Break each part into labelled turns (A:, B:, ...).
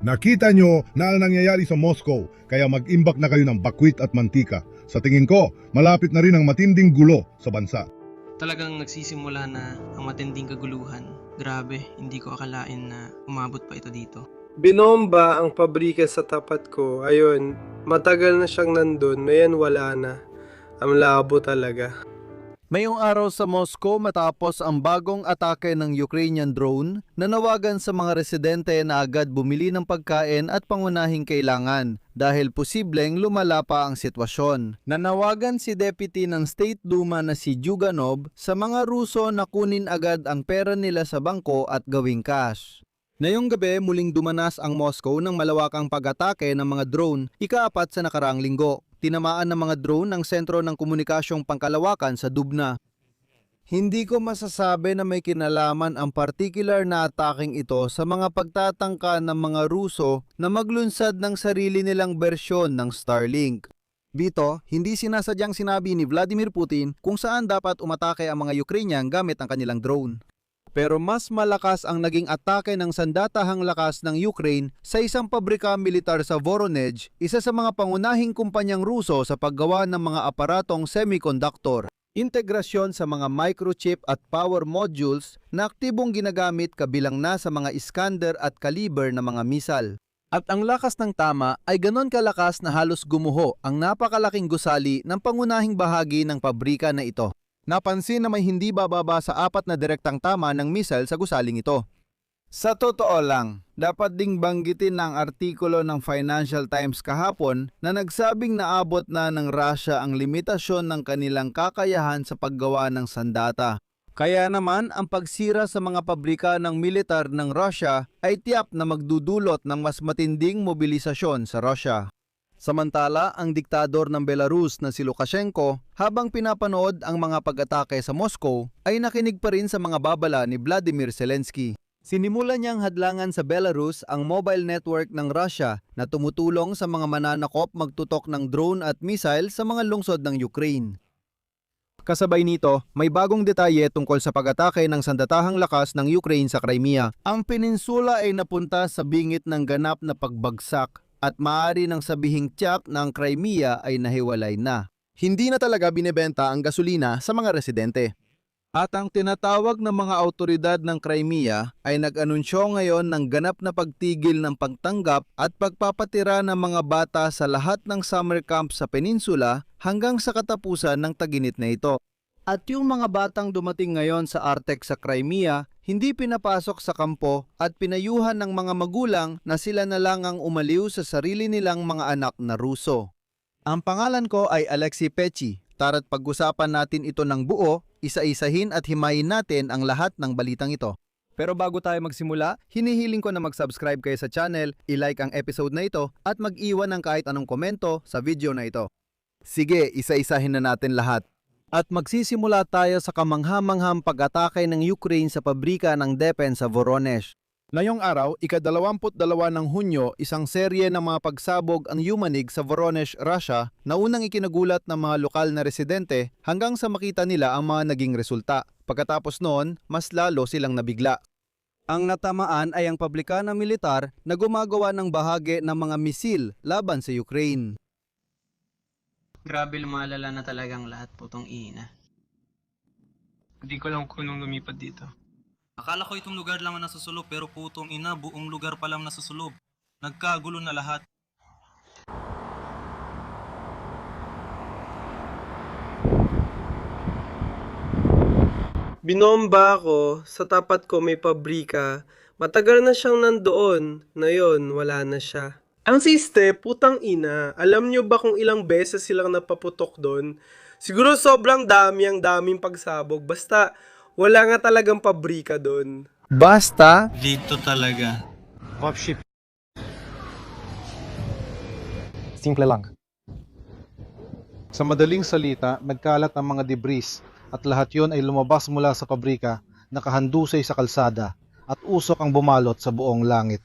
A: Nakita nyo na ang nangyayari sa Moscow, kaya mag-imbak na kayo ng bakwit at mantika. Sa tingin ko, malapit na rin ang matinding gulo sa bansa.
B: Talagang nagsisimula na ang matinding kaguluhan. Grabe, hindi ko akalain na umabot pa ito dito.
C: Binomba ang pabrika sa tapat ko. Ayun, matagal na siyang nandun. Ngayon wala na. Ang labo talaga.
D: Mayong araw sa Moscow matapos ang bagong atake ng Ukrainian drone, nanawagan sa mga residente na agad bumili ng pagkain at pangunahing kailangan dahil posibleng lumala pa ang sitwasyon. Nanawagan si Deputy ng State Duma na si Juganov sa mga Ruso na kunin agad ang pera nila sa bangko at gawing cash. Ngayong gabi muling dumanas ang Moscow ng malawakang pag-atake ng mga drone ika-4 sa nakaraang linggo. Tinamaan ng mga drone ang sentro ng komunikasyong pangkalawakan sa Dubna. Hindi ko masasabi na may kinalaman ang particular na ataking ito sa mga pagtatangka ng mga Ruso na maglunsad ng sarili nilang bersyon ng Starlink. Dito, hindi sinasadyang sinabi ni Vladimir Putin kung saan dapat umatake ang mga Ukrainian gamit ang kanilang drone. Pero mas malakas ang naging atake ng sandatahang lakas ng Ukraine sa isang pabrika militar sa Voronezh, isa sa mga pangunahing kumpanyang Ruso sa paggawa ng mga aparatong semiconductor. Integrasyon sa mga microchip at power modules na aktibong ginagamit kabilang na sa mga Iskander at Kaliber na mga misal. At ang lakas ng tama ay ganon kalakas na halos gumuho ang napakalaking gusali ng pangunahing bahagi ng pabrika na ito. Napansin na may hindi bababa sa 4 na direktang tama ng missile sa gusaling ito. Sa totoo lang, dapat ding banggitin ang artikulo ng Financial Times kahapon na nagsabing naabot na ng Russia ang limitasyon ng kanilang kakayahan sa paggawa ng sandata. Kaya naman ang pagsira sa mga pabrika ng militar ng Russia ay tiyak na magdudulot ng mas matinding mobilisasyon sa Russia. Samantala, ang diktador ng Belarus na si Lukashenko, habang pinapanood ang mga pag-atake sa Moscow, ay nakinig pa rin sa mga babala ni Vladimir Zelensky. Sinimulan niyang hadlangan sa Belarus ang mobile network ng Russia na tumutulong sa mga mananakop magtutok ng drone at missile sa mga lungsod ng Ukraine. Kasabay nito, may bagong detalye tungkol sa pag-atake ng sandatahang lakas ng Ukraine sa Crimea. Ang peninsula ay napunta sa bingit ng ganap na pagbagsak at maaari nang sabihing tiyak na ang Crimea ay nahiwalay na. Hindi na talaga binebenta ang gasolina sa mga residente. At ang tinatawag na mga autoridad ng Crimea ay nag-anunsyo ngayon ng ganap na pagtigil ng pagtanggap at pagpapatira ng mga bata sa lahat ng summer camp sa peninsula hanggang sa katapusan ng taginit na ito. At yung mga batang dumating ngayon sa Artek sa Crimea, hindi pinapasok sa kampo at pinayuhan ng mga magulang na sila na lang ang umaliw sa sarili nilang mga anak na Ruso. Ang pangalan ko ay Alexei Pechi. Tara't pag-usapan natin ito ng buo, isa-isahin at himayin natin ang lahat ng balitang ito. Pero bago tayo magsimula, hinihiling ko na mag-subscribe kayo sa channel, i-like ang episode na ito at mag-iwan ng kahit anong komento sa video na ito. Sige, isa-isahin na natin lahat. At magsisimula tayo sa kamangha-manghang pag-atake ng Ukraine sa pabrika ng DEPEN sa Voronezh. Ngayong araw, ika-22 ng Hunyo, isang serye ng mga pagsabog ang yumanig sa Voronezh, Russia na unang ikinagulat ng mga lokal na residente hanggang sa makita nila ang mga naging resulta. Pagkatapos noon, mas lalo silang nabigla. Ang natamaan ay ang pabrika ng militar na gumagawa ng bahagi ng mga misil laban sa Ukraine.
B: Grabe, lumalala na talagang lahat, putong ina.
C: Hindi ko lang kung nung lumipad dito.
E: Akala ko itong lugar lang ang nasusulob pero putong ina, buong lugar pa lang nasusulob. Nagkagulo na lahat.
C: Binomba ako, sa tapat ko may pabrika. Matagal na siyang nandoon. Ngayon, wala na siya. Ang siste, putang ina, alam nyo ba kung ilang beses silang napaputok doon? Siguro sobrang dami ang daming pagsabog. Basta, wala nga talagang pabrika doon.
D: Basta,
E: Dito talaga.
F: Simple lang. Sa madaling salita, nagkalat ang mga debris at lahat yon ay lumabas mula sa pabrika, nakahandusay sa kalsada at usok ang bumalot sa buong langit.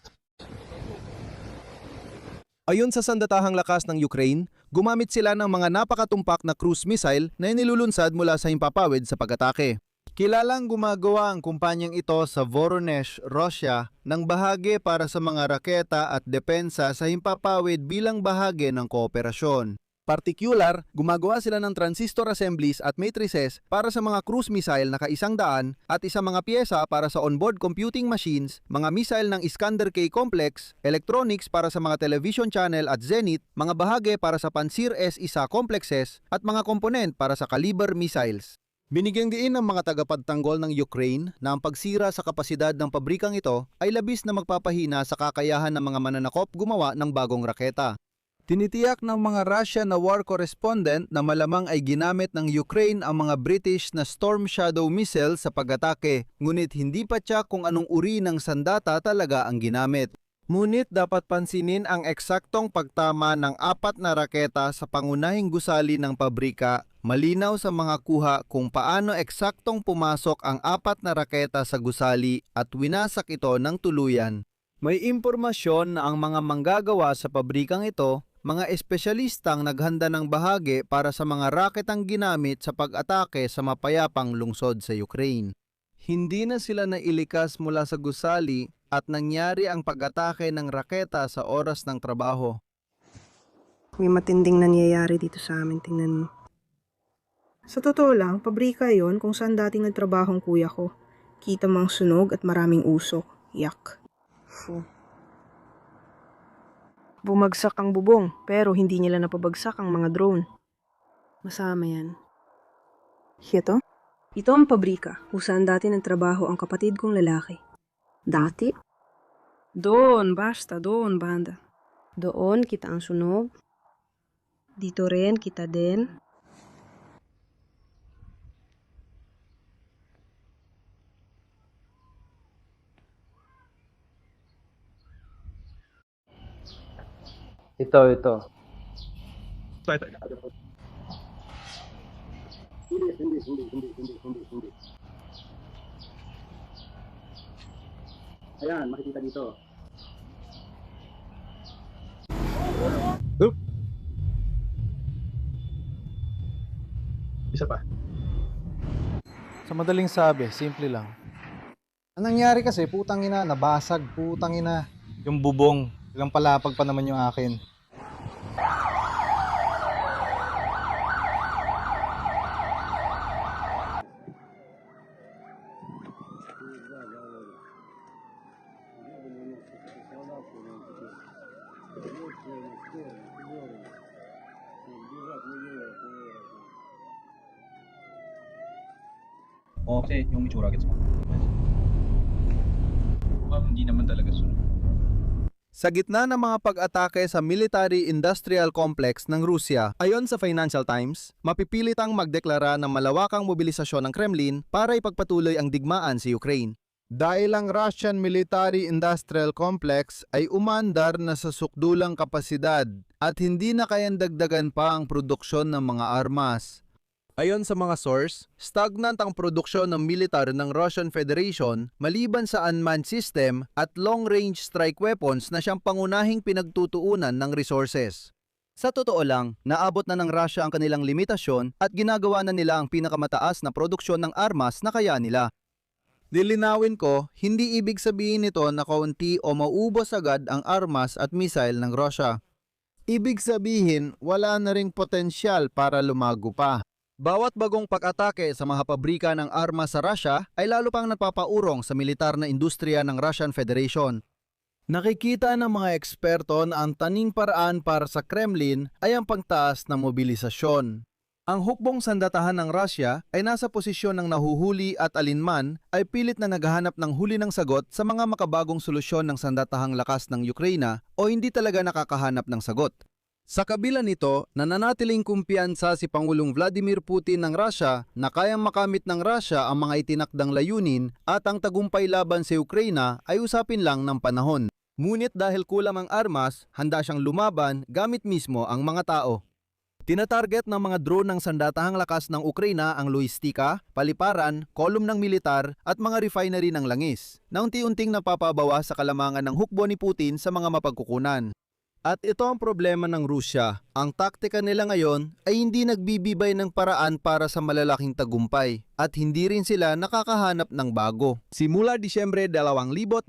D: ayon sa sandatahang lakas ng Ukraine, gumamit sila ng mga napakatumpak na cruise missile na inilulunsad mula sa himpapawid sa pag-atake. Kilalang gumagawa ang kumpanyang ito sa Voronezh, Russia, ng bahagi para sa mga raketa at depensa sa himpapawid bilang bahagi ng kooperasyon. Particular, gumagawa sila ng transistor assemblies at matrices para sa mga cruise missile na ka-100 at isang mga piyesa para sa onboard computing machines, mga missile ng Iskander-K complex, electronics para sa mga television channel at Zenit, mga bahagi para sa Pansir S-1 complexes at mga komponent para sa Kaliber missiles. Binigyang diin ng mga tagapagtanggol ng Ukraine na ang pagsira sa kapasidad ng pabrikang ito ay labis na magpapahina sa kakayahan ng mga mananakop gumawa ng bagong raketa. Tinitiyak ng mga Russian na war correspondent na malamang ay ginamit ng Ukraine ang mga British na Storm Shadow missile sa pag-atake, ngunit hindi pa tiyak kung anong uri ng sandata talaga ang ginamit. Ngunit dapat pansinin ang eksaktong pagtama ng 4 na raketa sa pangunahing gusali ng pabrika. Malinaw sa mga kuha kung paano eksaktong pumasok ang 4 na raketa sa gusali at winasak ito ng tuluyan. May impormasyon na ang mga manggagawa sa pabrikang ito, mga espesyalistang naghanda ng bahagi para sa mga raketang ginamit sa pag-atake sa mapayapang lungsod sa Ukraine. Hindi na sila nailikas mula sa gusali at nangyari ang pag-atake ng raketa sa oras ng trabaho.
G: May matinding nangyayari dito sa amin, tingnan mo. Sa totoo lang, pabrika yon kung saan dating nagtrabaho ang kuya ko. Kita mang sunog at maraming usok. Yak. Bumagsak ang bubong, pero hindi nila napabagsak ang mga drone. Masama yan. Ito? Ito ang pabrika, kung saan dati nagtrabaho ang kapatid kong lalaki. Dati? Doon, basta, doon, banda. Doon, kita ang sunog. Dito rin, kita din.
C: Ito.
H: Ayan, makikita dito.
F: Isa pa. Sa madaling sabi, simple lang. Ang nangyari kasi, putang ina, nabasag, putang ina. Yung bubong, ilang palapag pa naman yung akin.
H: Oo, kasi yung itsura gets mo. Hindi naman talaga sunod.
D: Sa gitna ng mga pag-atake sa military-industrial complex ng Rusya, ayon sa Financial Times, mapipilitang magdeklara ng malawakang mobilisasyon ng Kremlin para ipagpatuloy ang digmaan sa Ukraine. Dahil ang Russian military-industrial complex ay umandar na sa sukdulang kapasidad at hindi na kayang dagdagan pa ang produksyon ng mga armas. Ayon sa mga source, stagnant ang produksyon ng militar ng Russian Federation maliban sa unmanned system at long-range strike weapons na siyang pangunahing pinagtutuunan ng resources. Sa totoo lang, naabot na ng Russia ang kanilang limitasyon at ginagawa na nila ang pinakamataas na produksyon ng armas na kaya nila. Lilinawin ko, hindi ibig sabihin nito na kaunti o maubos agad ang armas at missile ng Russia. Ibig sabihin, wala na ring potensyal para lumago pa. Bawat bagong pag-atake sa mga pabrika ng armas sa Russia ay lalo pang nagpapaurong sa militar na industriya ng Russian Federation. Nakikita ng mga eksperto na ang taning paraan para sa Kremlin ay ang pagtaas ng mobilisasyon. Ang hukbong sandatahan ng Russia ay nasa posisyon ng nahuhuli at alinman ay pilit na naghahanap ng huli ng sagot sa mga makabagong solusyon ng sandatahang lakas ng Ukraine o hindi talaga nakakahanap ng sagot. Sa kabila nito, nananatiling kumpiyansa si Pangulong Vladimir Putin ng Russia na kayang makamit ng Russia ang mga itinakdang layunin at ang tagumpay laban sa Ukraine ay usapin lang ng panahon. Ngunit dahil kulang ang armas, handa siyang lumaban gamit mismo ang mga tao. Tinatarget ng mga drone ng sandatahang lakas ng Ukraine ang lohistika, paliparan, kolum ng militar at mga refinery ng langis na unti-unting napapabawas sa kalamangan ng hukbo ni Putin sa mga mapagkukunan. At ito ang problema ng Rusya. Ang taktika nila ngayon ay hindi nagbibibay ng paraan para sa malalaking tagumpay at hindi rin sila nakakahanap ng bago. Simula Disyembre 2025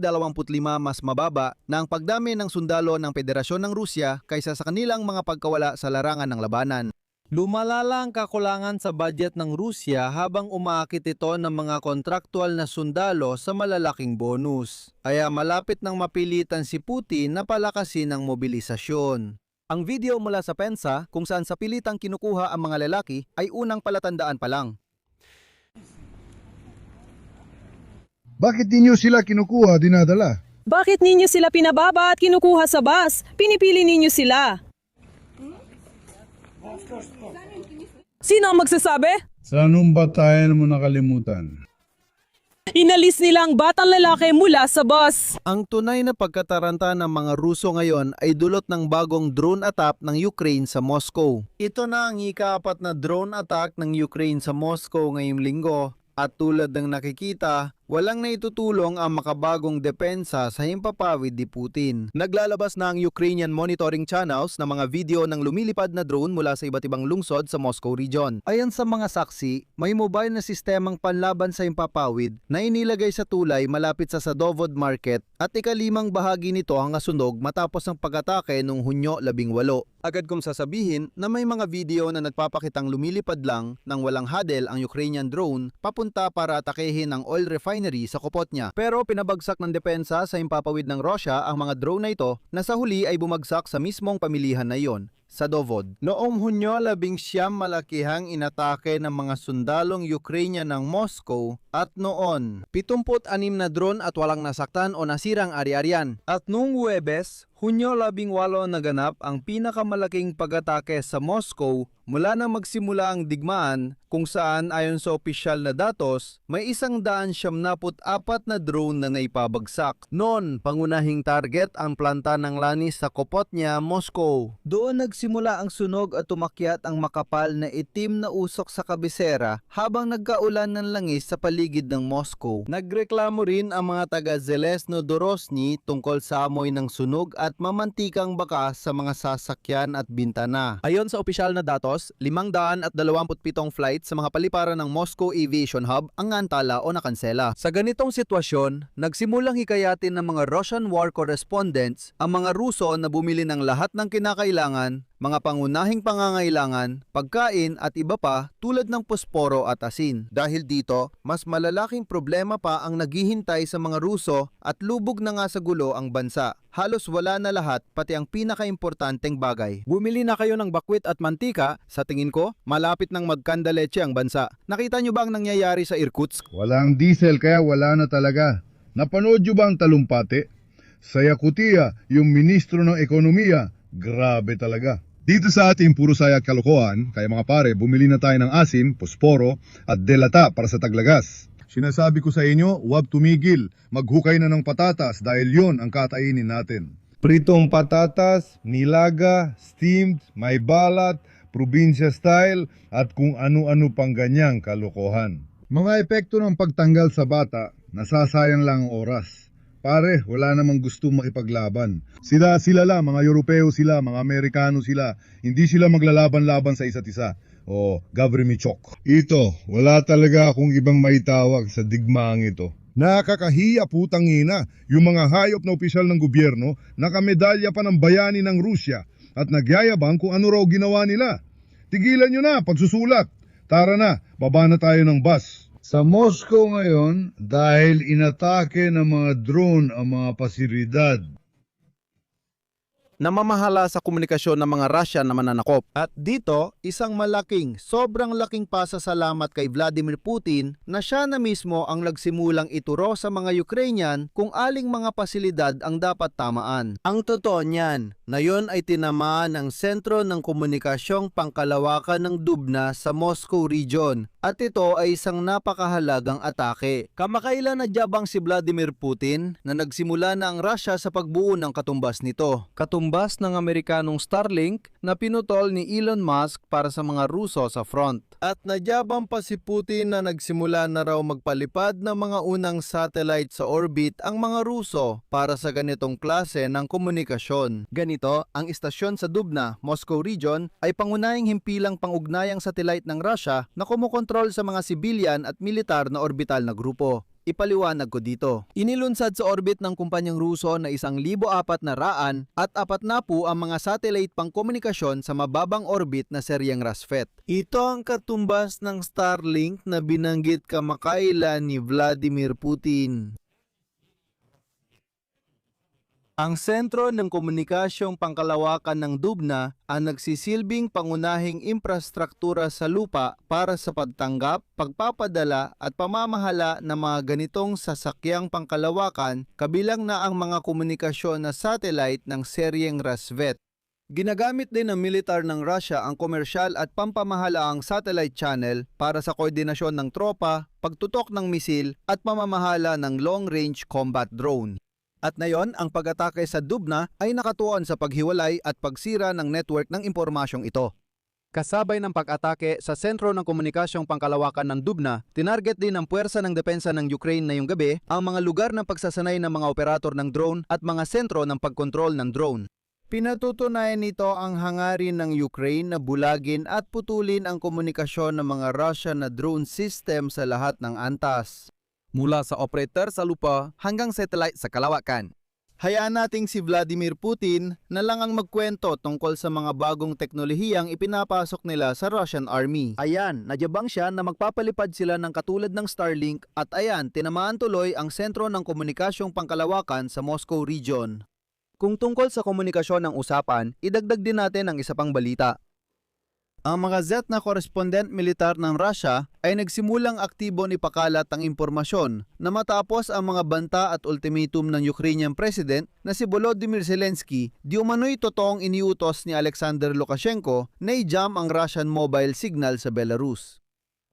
D: mas mababa na ang pagdami ng sundalo ng Federasyon ng Rusya kaysa sa kanilang mga pagkawala sa larangan ng labanan. Lumalala ang kakulangan sa budget ng Rusya habang umaakit ito ng mga kontraktual na sundalo sa malalaking bonus. Kaya malapit nang mapilitan si Putin na palakasin ang mobilisasyon. Ang video mula sa Pensa kung saan sa pilitang kinukuha ang mga lalaki ay unang palatandaan pa lang.
A: Bakit ninyo sila kinukuha, dinadala?
I: Bakit ninyo sila pinababa at kinukuha sa bus? Pinipili ninyo sila. Sino ang magsasabi?
A: Sa anong batayan mo nakalimutan?
I: Inalis nila ang batang lalaki mula sa bus.
D: Ang tunay na pagkataranta ng mga Ruso ngayon ay dulot ng bagong drone attack ng Ukraine sa Moscow. Ito na ang ika-4 na drone attack ng Ukraine sa Moscow ngayong linggo. At tulad ng nakikita, walang naitutulong ang makabagong depensa sa himpapawid ni Putin. Naglalabas na ang Ukrainian monitoring channels ng mga video ng lumilipad na drone mula sa iba't ibang lungsod sa Moscow region. Ayon sa mga saksi, may mobile na sistemang panlaban sa himpapawid na inilagay sa tulay malapit sa Sadovod Market at ikalimang bahagi nito ang nasunog matapos ang pag-atake noong Hunyo 18. Agad kong sasabihin na may mga video na nagpapakitang lumilipad lang nang walang huddle ang Ukrainian drone papunta para atakehin ang oil refinery sa Kopotnya. Pero pinabagsak ng depensa sa himpapawid ng Russia ang mga drone na ito na sa huli ay bumagsak sa mismong pamilihan na iyon, sa Dovod. Noong Hunyo 19 malakihang inatake ng mga sundalong Ukrainian ng Moscow at noon 76 na drone at walang nasaktan o nasirang ari-arian. At noong Huwebes, Hunyo 18 naganap ang pinakamalaking pag-atake sa Moscow mula nang magsimula ang digmaan kung saan ayon sa opisyal na datos may 174 na drone na naipabagsak. Noon, pangunahing target ang planta ng lanis sa Kopotnya, Moscow. Doon nagsimula ang sunog at tumakyat ang makapal na itim na usok sa kabisera habang nagkaulan ng langis sa paligid ng Moscow. Nagreklamo rin ang mga taga Zelezno-Dorosny tungkol sa amoy ng sunog at mamantikang baka sa mga sasakyan at bintana. Ayon sa opisyal na datos, 527 flights sa mga paliparan ng Moscow Aviation Hub ang antala o nakansela. Sa ganitong sitwasyon, nagsimulang hikayatin ng mga Russian war correspondents ang mga Ruso na bumili ng lahat ng kinakailangan, mga pangunahing pangangailangan, pagkain at iba pa tulad ng posporo at asin. Dahil dito, mas malalaking problema pa ang naghihintay sa mga Ruso at lubog na nga sa gulo ang bansa. Halos wala na lahat, pati ang pinakaimportanteng bagay. Bumili na kayo ng bakwit at mantika, sa tingin ko, malapit nang magkandaleche ang bansa. Nakita nyo ba ang nangyayari sa Irkutsk?
A: Walang diesel kaya wala na talaga. Napanood nyo ba ang talumpati? Sa Yakutia, yung ministro ng ekonomiya, grabe talaga. Dito sa ating puro saya at kalokohan, kaya mga pare, bumili na tayo ng asin, posporo at delata para sa taglagas. Sinasabi ko sa inyo, huwag tumigil. Maghukay na ng patatas dahil yon ang kakainin natin. Pritong patatas, nilaga, steamed, may balat, probinsya style at kung ano-ano pang ganyang kalokohan. Mga epekto ng pagtanggal sa bata, nasasayang lang ang oras. Pare, wala namang gustong makipaglaban. Sila lang, mga Europeo sila, mga Amerikano sila. Hindi sila maglalaban-laban sa isa't isa. O, Gavrimichok. Ito, wala talaga akong ibang maitawag sa digmaang ito. Nakakahiya putang ina, yung mga hayop na opisyal ng gobyerno nakamedalya pa ng bayani ng Rusya at nagyayabang kung ano raw ginawa nila. Tigilan nyo na, pagsusulat. Tara na, baba na tayo ng bus. Sa Moscow ngayon, dahil inatake ng mga drone ang mga pasilidad.
D: Namamahala sa komunikasyon ng mga Russia na mananakop. At dito, isang sobrang laking pasasalamat kay Vladimir Putin na siya na mismo ang nagsimulang ituro sa mga Ukrainian kung aling mga pasilidad ang dapat tamaan. Ang totoo niyan, na yon ay tinamaan ang sentro ng komunikasyong pangkalawakan ng Dubna sa Moscow region. At ito ay isang napakahalagang atake. Kamakailan na jabang si Vladimir Putin na nagsimula na ang Russia sa pagbuo ng katumbas nito. katumbas ng Amerikanong Starlink na pinutol ni Elon Musk para sa mga Ruso sa front. At nadyabang pa si Putin na nagsimula na raw magpalipad ng mga unang satellite sa orbit ang mga Ruso para sa ganitong klase ng komunikasyon. Ganito, ang istasyon sa Dubna, Moscow region ay pangunahing himpilang pangugnayang satellite ng Russia na kumukontrol sa mga sibilyan at militar na orbital na grupo. Ipaliwanag ko dito. Inilunsad sa orbit ng kumpanyang Ruso na 1,400 at 4 na po ang mga satellite pang komunikasyon sa mababang orbit na seryeng Rasvet. Ito ang katumbas ng Starlink na binanggit kamakailan ni Vladimir Putin. Ang sentro ng komunikasyong pangkalawakan ng Dubna ang nagsisilbing pangunahing infrastruktura sa lupa para sa pagtanggap, pagpapadala at pamamahala ng mga ganitong sasakyang pangkalawakan kabilang na ang mga komunikasyon na satellite ng seryeng Rasvet. Ginagamit din ng militar ng Russia ang komersyal at pampamahalaang satellite channel para sa koordinasyon ng tropa, pagtutok ng misil at pamamahala ng long-range combat drone. At ngayon, ang pag-atake sa Dubna ay nakatuon sa paghiwalay at pagsira ng network ng impormasyong ito. Kasabay ng pag-atake sa sentro ng komunikasyong pangkalawakan ng Dubna, tinarget din ng puwersa ng depensa ng Ukraine ngayong gabi ang mga lugar ng pagsasanay ng mga operator ng drone at mga sentro ng pagkontrol ng drone. Pinatutunayan nito ang hangarin ng Ukraine na bulagin at putulin ang komunikasyon ng mga Russian na drone system sa lahat ng antas. Mula sa operator sa lupa hanggang satellite sa kalawakan. Hayaan nating si Vladimir Putin na lang ang magkwento tungkol sa mga bagong teknolohiyang ipinapasok nila sa Russian Army. Ayan, nadyabang siya na magpapalipad sila ng katulad ng Starlink at ayan, tinamaan tuloy ang sentro ng komunikasyong pangkalawakan sa Moscow region. Kung tungkol sa komunikasyon ng usapan, idagdag din natin ang isa pang balita. Ang mga Z na korespondent militar ng Russia ay nagsimulang aktibong ipakalat ang impormasyon na matapos ang mga banta at ultimatum ng Ukrainian President na si Volodymyr Zelensky di umano'y totoong iniutos ni Alexander Lukashenko na i-jam ang Russian mobile signal sa Belarus.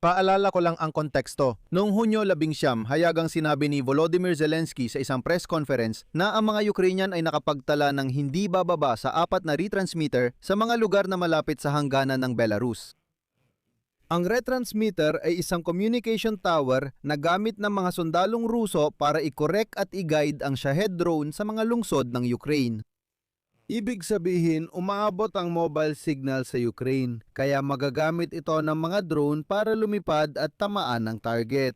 D: Paalala ko lang ang konteksto. Noong Hunyo 11, hayagang sinabi ni Volodymyr Zelensky sa isang press conference na ang mga Ukrainian ay nakapagtala ng hindi bababa sa 4 na retransmitter sa mga lugar na malapit sa hangganan ng Belarus. Ang retransmitter ay isang communication tower na gamit ng mga sundalong Ruso para i-correct at i-guide ang Shahed drone sa mga lungsod ng Ukraine. Ibig sabihin, umaabot ang mobile signal sa Ukraine, kaya magagamit ito ng mga drone para lumipad at tamaan ang target.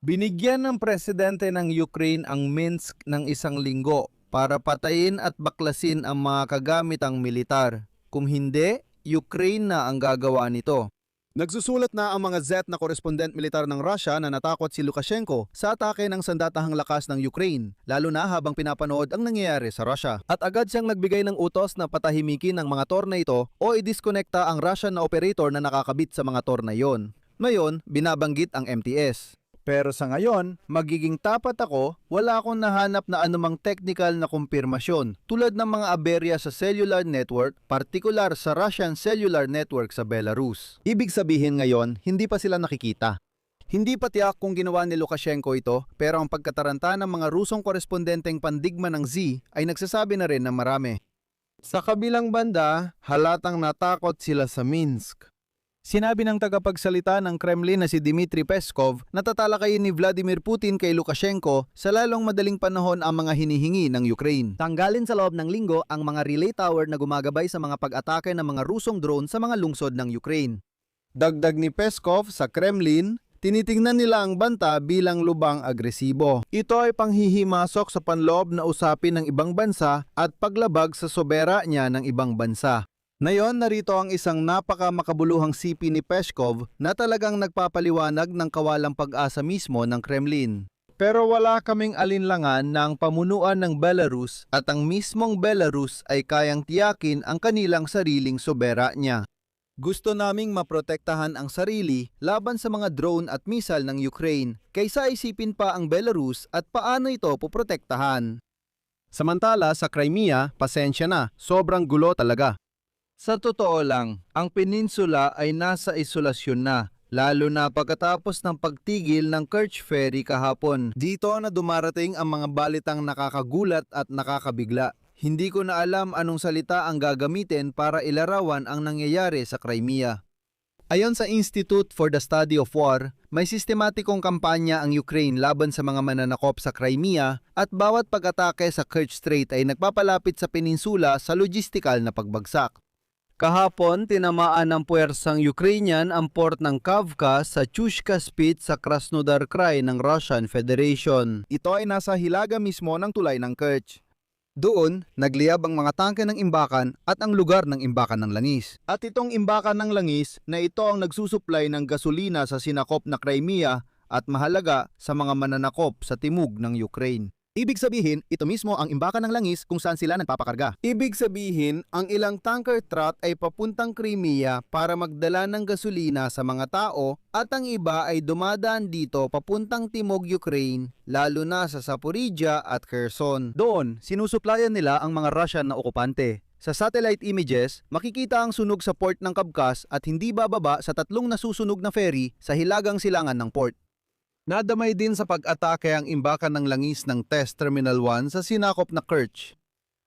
D: Binigyan ng presidente ng Ukraine ang Minsk ng 1 linggo para patayin at baklasin ang mga kagamitang militar. Kung hindi, Ukraine na ang gagawa nito. Nagsusulat na ang mga Z na korespondent militar ng Russia na natakot si Lukashenko sa atake ng sandatahang lakas ng Ukraine, lalo na habang pinapanood ang nangyayari sa Russia. At agad siyang nagbigay ng utos na patahimikin ang mga tor na ito o i-disconnecta ang Russian na operator na nakakabit sa mga tor na iyon. Ngayon, binabanggit ang MTS. Pero sa ngayon, magiging tapat ako, wala akong nahanap na anumang technical na kumpirmasyon tulad ng mga aberya sa cellular network, partikular sa Russian cellular network sa Belarus. Ibig sabihin ngayon, hindi pa sila nakikita. Hindi pa tiyak kung ginawa ni Lukashenko ito, pero ang pagkataranta ng mga Rusong korespondenteng pandigma ng Z ay nagsasabi na rin na marami. Sa kabilang banda, halatang natakot sila sa Minsk. Sinabi ng tagapagsalita ng Kremlin na si Dmitry Peskov na tatalakayin ni Vladimir Putin kay Lukashenko sa lalong madaling panahon ang mga hinihingi ng Ukraine. Tanggalin sa loob ng linggo ang mga relay tower na gumagabay sa mga pag-atake ng mga Rusong drone sa mga lungsod ng Ukraine. Dagdag ni Peskov sa Kremlin, tinitingnan nila ang banta bilang lubang agresibo. Ito ay panghihimasok sa panloob na usapin ng ibang bansa at paglabag sa sobera niya ng ibang bansa. Ngayon, narito ang isang napaka-makabuluhang sipi ni Peskov na talagang nagpapaliwanag ng kawalang pag-asa mismo ng Kremlin. Pero wala kaming alinlangan na ang pamunuan ng Belarus at ang mismong Belarus ay kayang tiyakin ang kanilang sariling sobera niya. Gusto naming maprotektahan ang sarili laban sa mga drone at misal ng Ukraine kaysa isipin pa ang Belarus at paano ito poprotektahan. Samantala sa Crimea, pasensya na, sobrang gulo talaga. Sa totoo lang, ang peninsula ay nasa isolasyon na, lalo na pagkatapos ng pagtigil ng Kerch Ferry kahapon. Dito na dumarating ang mga balitang nakakagulat at nakakabigla. Hindi ko na alam anong salita ang gagamitin para ilarawan ang nangyayari sa Crimea. Ayon sa Institute for the Study of War, may sistematikong kampanya ang Ukraine laban sa mga mananakop sa Crimea at bawat pag-atake sa Kerch Strait ay nagpapalapit sa peninsula sa logistikal na pagbagsak. Kahapon, tinamaan ng puwersang Ukrainian ang port ng Kavkaz sa Chushka Spit sa Krasnodar Krai ng Russian Federation. Ito ay nasa hilaga mismo ng tulay ng Kerch. Doon, nagliyab ang mga tangke ng imbakan at ang lugar ng imbakan ng langis. At itong imbakan ng langis na ito ang nagsusuplay ng gasolina sa sinakop na Crimea at mahalaga sa mga mananakop sa timog ng Ukraine. Ibig sabihin, ito mismo ang imbakan ng langis kung saan sila nagpapakarga. Ibig sabihin, ang ilang tanker truck ay papuntang Crimea para magdala ng gasolina sa mga tao at ang iba ay dumadaan dito papuntang timog Ukraine, lalo na sa Zaporizhia at Kherson. Doon, sinusuplayan nila ang mga Russian na okupante. Sa satellite images, makikita ang sunog sa port ng Kavkaz at hindi bababa sa 3 nasusunog na ferry sa hilagang silangan ng port. Nadamay din sa pag-atake ang imbakan ng langis ng Test Terminal 1 sa sinakop na Kerch.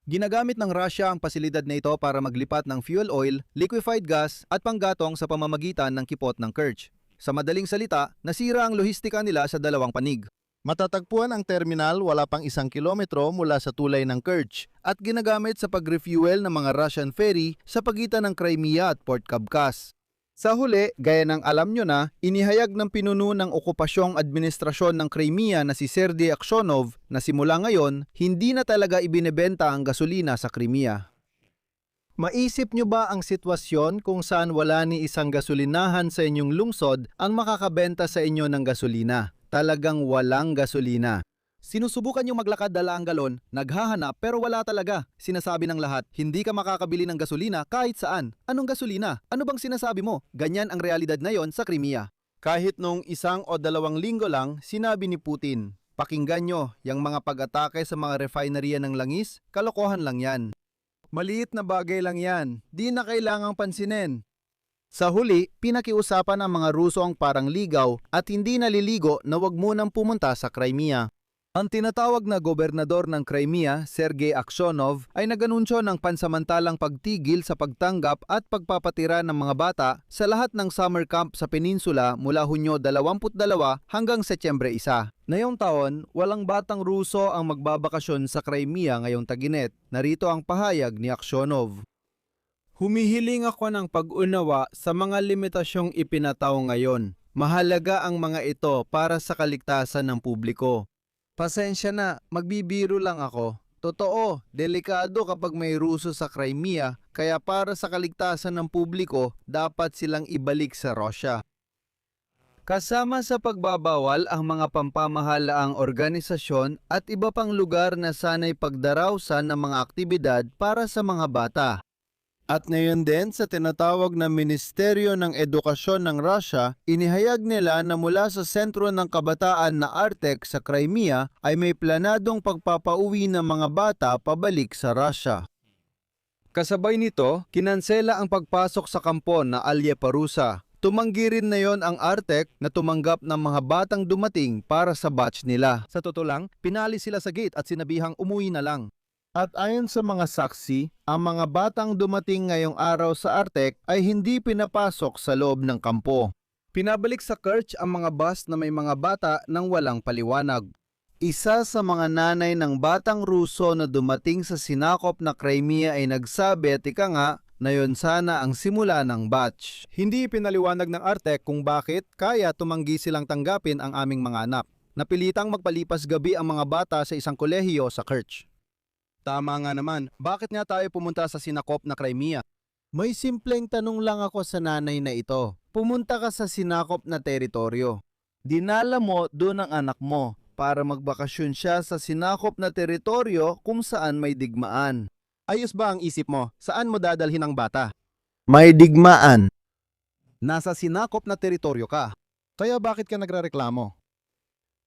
D: Ginagamit ng Russia ang pasilidad na ito para maglipat ng fuel oil, liquefied gas at panggatong sa pamamagitan ng kipot ng Kerch. Sa madaling salita, nasira ang lohistika nila sa dalawang panig. Matatagpuan ang terminal wala pang 1 kilometro mula sa tulay ng Kerch at ginagamit sa pag-refuel ng mga Russian ferry sa pagitan ng Crimea at Port Kavkaz. Sa huli, gaya ng alam nyo na, inihayag ng pinuno ng okupasyong administrasyon ng Crimea na si Sergei Aksyonov na simula ngayon, hindi na talaga ibinebenta ang gasolina sa Crimea. Maisip nyo ba ang sitwasyon kung saan wala ni isang gasolinahan sa inyong lungsod ang makakabenta sa inyo ng gasolina? Talagang walang gasolina. Sinusubukan yung maglakad dala ang galon, naghahanap pero wala talaga. Sinasabi ng lahat, hindi ka makakabili ng gasolina kahit saan. Anong gasolina? Ano bang sinasabi mo? Ganyan ang realidad na yon sa Crimea. Kahit nung 1 o 2 linggo lang, sinabi ni Putin, pakinggan nyo, yung mga pag-atake sa mga refinery ng langis, kalokohan lang yan. Maliit na bagay lang yan, di na kailangang pansinin. Sa huli, pinakiusapan ng mga Ruso ang parang ligaw at hindi naliligo na wag munang pumunta sa Crimea. Ang tinatawag na gobernador ng Crimea, Sergei Aksyonov, ay naganunsyo ng pansamantalang pagtigil sa pagtanggap at pagpapatira ng mga bata sa lahat ng summer camp sa peninsula mula Hunyo 22 hanggang Setyembre 1. Ngayong taon, walang batang Ruso ang magbabakasyon sa Crimea ngayong tag-init. Narito ang pahayag ni Aksyonov. Humihiling ako ng pag-unawa sa mga limitasyong ipinataw ngayon. Mahalaga ang mga ito para sa kaligtasan ng publiko. Pasensya na, magbibiro lang ako. Totoo, delikado kapag may Ruso sa Crimea, kaya para sa kaligtasan ng publiko, dapat silang ibalik sa Russia. Kasama sa pagbabawal ang mga pampamahalaang organisasyon at iba pang lugar na sanay pagdarawsan ng mga aktibidad para sa mga bata. At ngayon din sa tinatawag na Ministeryo ng Edukasyon ng Russia, inihayag nila na mula sa sentro ng kabataan na Artek sa Crimea ay may planadong pagpapauwi ng mga bata pabalik sa Russia. Kasabay nito, kinansela ang pagpasok sa kampo na Alyeparusa. Tumanggi rin na yon ang Artek na tumanggap ng mga batang dumating para sa batch nila. Sa totoo lang, pinali sila sa gate at sinabihang umuwi na lang. At ayon sa mga saksi, ang mga batang dumating ngayong araw sa Artek ay hindi pinapasok sa loob ng kampo. Pinabalik sa Kerch ang mga bus na may mga bata nang walang paliwanag. Isa sa mga nanay ng batang Ruso na dumating sa sinakop na Crimea ay nagsabi at ika nga na yon sana ang simula ng batch. Hindi pinaliwanag ng Artek kung bakit kaya tumanggi silang tanggapin ang aming mga anak. Napilitang magpalipas gabi ang mga bata sa isang kolehiyo sa Kerch. Tama nga naman, bakit nga tayo pumunta sa sinakop na Crimea? May simpleng tanong lang ako sa nanay na ito. Pumunta ka sa sinakop na teritoryo. Dinala mo doon ang anak mo para magbakasyon siya sa sinakop na teritoryo kung saan may digmaan. Ayos ba ang isip mo? Saan mo dadalhin ang bata? May digmaan. Nasa sinakop na teritoryo ka. Kaya bakit ka nagrereklamo?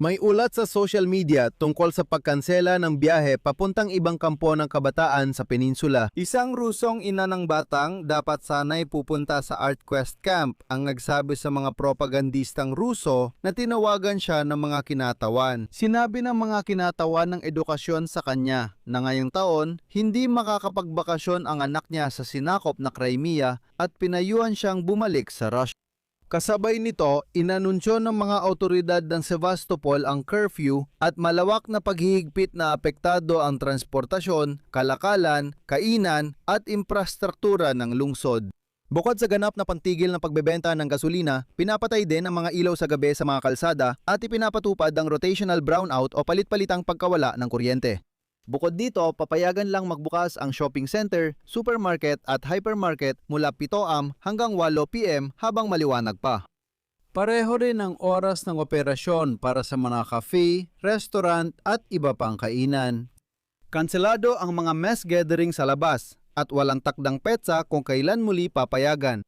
D: May ulat sa social media tungkol sa pagkansela ng biyahe papuntang ibang kampo ng kabataan sa peninsula. Isang Rusong ina ng batang dapat sana'y pupunta sa ArtQuest Camp ang nagsabi sa mga propagandistang Ruso na tinawagan siya ng mga kinatawan. Sinabi ng mga kinatawan ng edukasyon sa kanya na ngayong taon hindi makakapagbakasyon ang anak niya sa sinakop na Crimea at pinayuhan siyang bumalik sa Russia. Kasabay nito, inanunsyo ng mga autoridad ng Sevastopol ang curfew at malawak na paghihigpit na apektado ang transportasyon, kalakalan, kainan at infrastruktura ng lungsod. Bukod sa ganap na pantigil ng pagbebenta ng gasolina, pinapatay din ang mga ilaw sa gabi sa mga kalsada at ipinapatupad ang rotational brownout o palit-palitang pagkawala ng kuryente. Bukod dito, papayagan lang magbukas ang shopping center, supermarket at hypermarket mula 7 AM hanggang 8 PM habang maliwanag pa. Pareho rin ang oras ng operasyon para sa mga cafe, restaurant at iba pang kainan. Kanselado ang mga mass gathering sa labas at walang takdang petsa kung kailan muli papayagan.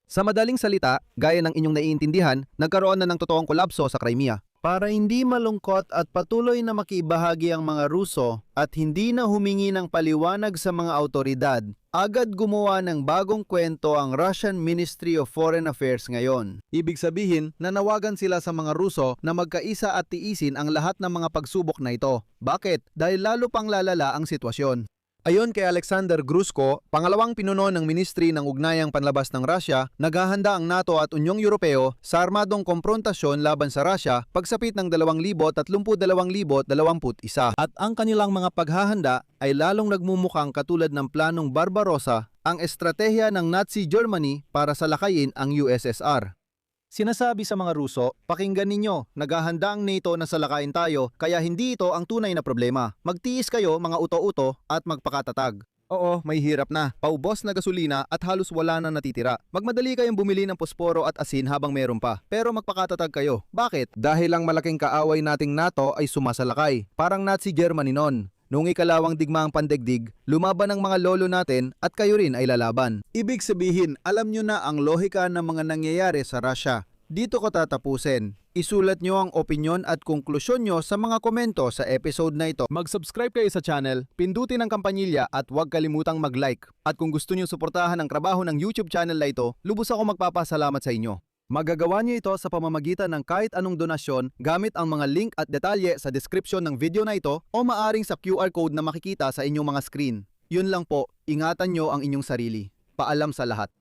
D: Sa madaling salita, gaya ng inyong naiintindihan, nagkaroon na ng totoong kolapso sa Crimea. Para hindi malungkot at patuloy na makibahagi ang mga Ruso at hindi na humingi ng paliwanag sa mga autoridad, agad gumawa ng bagong kwento ang Russian Ministry of Foreign Affairs ngayon. Ibig sabihin, nanawagan sila sa mga Ruso na magkaisa at tiisin ang lahat ng mga pagsubok na ito. Bakit? Dahil lalo pang lalala ang sitwasyon. Ayon kay Alexander Grushko, pangalawang pinuno ng Ministry ng Ugnayang Panlabas ng Russia, naghahanda ang NATO at Unyong Europeo sa armadong komprontasyon laban sa Russia pagsapit ng 2032-2021 at ang kanilang mga paghahanda ay lalong nagmumukhang katulad ng planong Barbarossa, ang estratehiya ng Nazi Germany para salakayin ang USSR. Sinasabi sa mga Ruso, pakinggan ninyo, naghahanda ang NATO na salakayin tayo kaya hindi ito ang tunay na problema. Magtiis kayo mga uto-uto at magpakatatag. Oo, may hirap na. Paubos na gasolina at halos wala na natitira. Magmadali kayong bumili ng posporo at asin habang meron pa. Pero magpakatatag kayo. Bakit? Dahil ang malaking kaaway nating NATO ay sumasalakay. Parang Nazi Germany noon. Noong ikalawang digmaang pandaigdig, lumaban ang mga lolo natin at kayo rin ay lalaban. Ibig sabihin, alam nyo na ang lohika ng mga nangyayari sa Russia. Dito ko tatapusin. Isulat nyo ang opinyon at konklusyon nyo sa mga komento sa episode na ito. Mag-subscribe kayo sa channel, pindutin ang kampanilya at huwag kalimutang mag-like. At kung gusto nyo suportahan ang trabaho ng YouTube channel na ito, lubos ako magpapasalamat sa inyo. Magagawa niyo ito sa pamamagitan ng kahit anong donasyon gamit ang mga link at detalye sa description ng video na ito o maaring sa QR code na makikita sa inyong mga screen. Yun lang po, ingatan nyo ang inyong sarili. Paalam sa lahat.